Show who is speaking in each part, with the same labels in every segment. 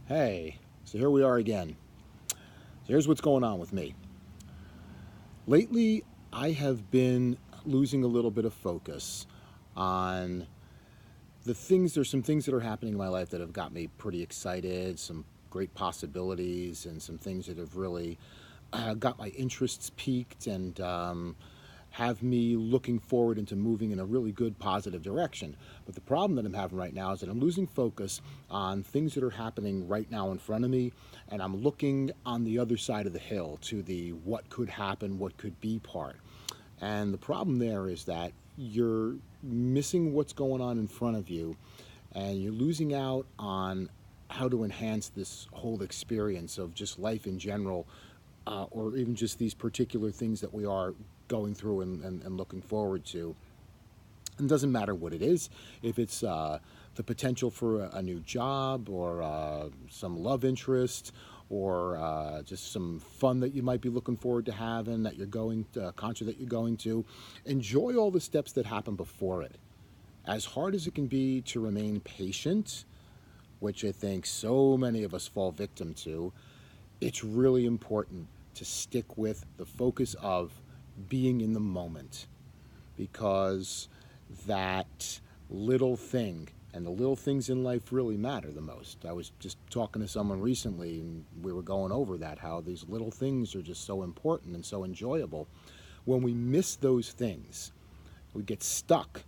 Speaker 1: Hey, so here we are again. So here's what's going on with me. Lately, I have been losing a little bit of focus on there's some things that are happening in my life that have got me pretty excited, some great possibilities, and some things that have really got my interests peaked and have me looking forward into moving in a really good positive direction. But the problem that I'm having right now is that I'm losing focus on things that are happening right now in front of me, and I'm looking on the other side of the hill to the what could happen, what could be part. And the problem there is that you're missing what's going on in front of you, and you're losing out on how to enhance this whole experience of just life in general, or even just these particular things that we are going through and looking forward to. It doesn't matter what it is, if it's the potential for a new job or some love interest or just some fun that you might be looking forward to having, that you're going to, a concert that you're going to. Enjoy all the steps that happen before it. As hard as it can be to remain patient, which I think so many of us fall victim to, it's really important to stick with the focus of being in the moment, because that little thing, and the little things in life really matter the most. I was just talking to someone recently and we were going over that, how these little things are just so important and so enjoyable. When we miss those things, we get stuck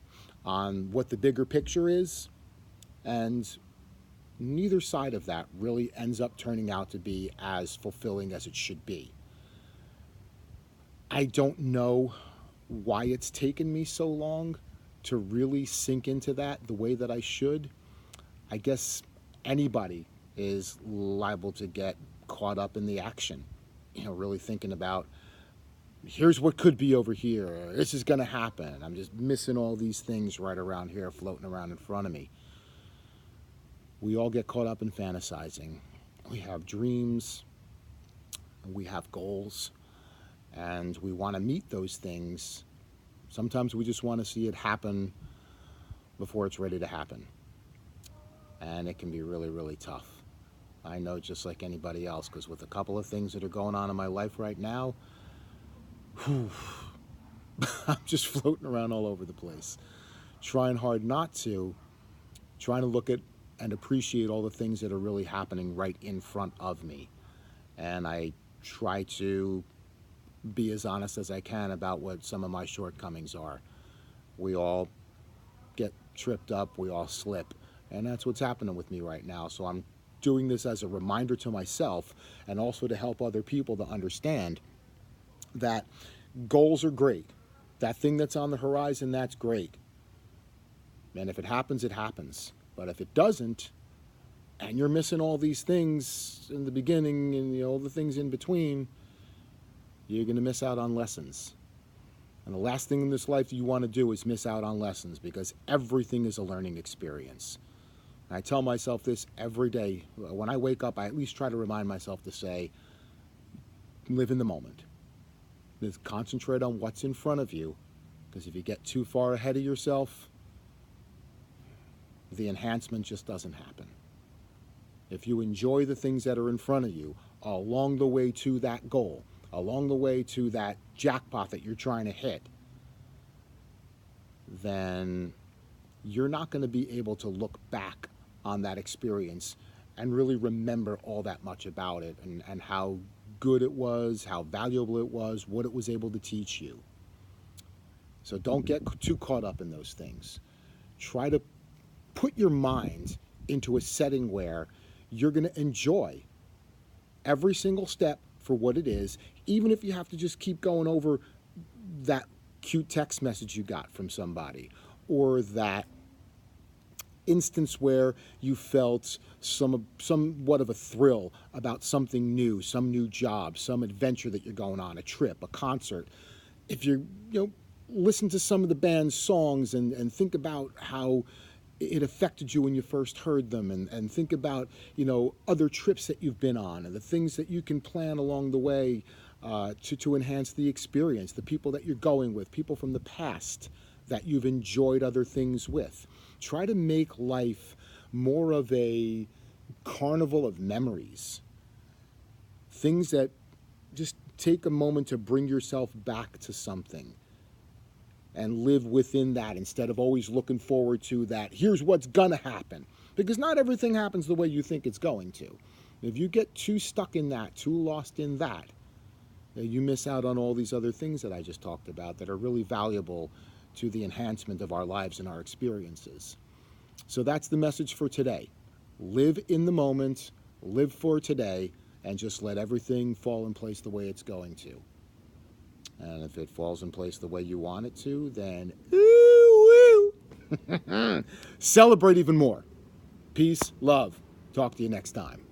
Speaker 1: on what the bigger picture is, and neither side of that really ends up turning out to be as fulfilling as it should be. I don't know why it's taken me so long to really sink into that the way that I should. I guess anybody is liable to get caught up in the action, really thinking about here's what could be over here, or this is going to happen. I'm just missing all these things right around here floating around in front of me. We all get caught up in fantasizing. We have dreams, we have goals, and we want to meet those things. Sometimes we just want to see it happen before it's ready to happen. And it can be really, really tough. I know, just like anybody else, because with a couple of things that are going on in my life right now, whew, I'm just floating around all over the place, trying hard not to, trying to look at and appreciate all the things that are really happening right in front of me. And I try to be as honest as I can about what some of my shortcomings are. We all get tripped up, we all slip, and that's what's happening with me right now. So I'm doing this as a reminder to myself, and also to help other people to understand that goals are great. That thing that's on the horizon, that's great. And if it happens, it happens. But if it doesn't, and you're missing all these things in the beginning and all the things in between, you're going to miss out on lessons. And the last thing in this life that you want to do is miss out on lessons, because everything is a learning experience. And I tell myself this every day. When I wake up, I at least try to remind myself to say, live in the moment. Just concentrate on what's in front of you, because if you get too far ahead of yourself, the enhancement just doesn't happen. If you enjoy the things that are in front of you along the way to that goal, along the way to that jackpot that you're trying to hit, then you're not going to be able to look back on that experience and really remember all that much about it, and how good it was, how valuable it was, what it was able to teach you. So don't get too caught up in those things. Try to put your mind into a setting where you're going to enjoy every single step for what it is, even if you have to just keep going over that cute text message you got from somebody, or that instance where you felt somewhat of a thrill about something new, some new job, some adventure that you're going on, a trip, a concert. If you listen to some of the band's songs and think about how it affected you when you first heard them, and think about other trips that you've been on and the things that you can plan along the way to enhance the experience, the people that you're going with, people from the past that you've enjoyed other things with. Try to make life more of a carnival of memories. Things that just take a moment to bring yourself back to something and live within that instead of always looking forward to that, here's what's gonna happen. Because not everything happens the way you think it's going to. If you get too stuck in that, too lost in that, you miss out on all these other things that I just talked about that are really valuable to the enhancement of our lives and our experiences. So that's the message for today. Live in the moment, live for today, and just let everything fall in place the way it's going to. And if it falls in place the way you want it to, then ooh, woo. Celebrate even more. Peace, love. Talk to you next time.